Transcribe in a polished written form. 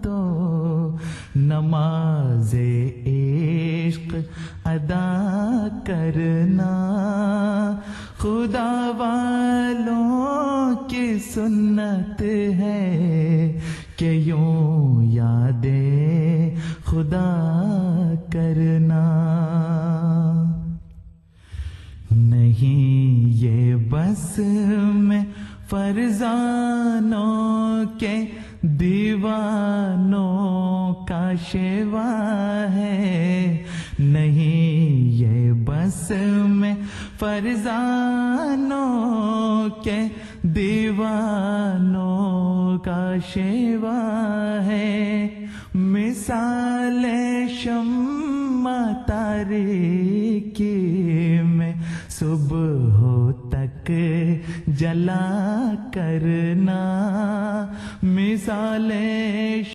تو نماز عشق ادا کرنا، خدا والوں کی سنت ہے کہ یوں یاد خدا کرنا۔ نہیں یہ بس میں فرزانوں کے دیوانوں کا شیوا ہے، نہیں یہ بس میں فرزانوں کے دیوانوں کا شیوا ہے، مثال شمع تاریکی میں صبح تک جلا کرنا، مثال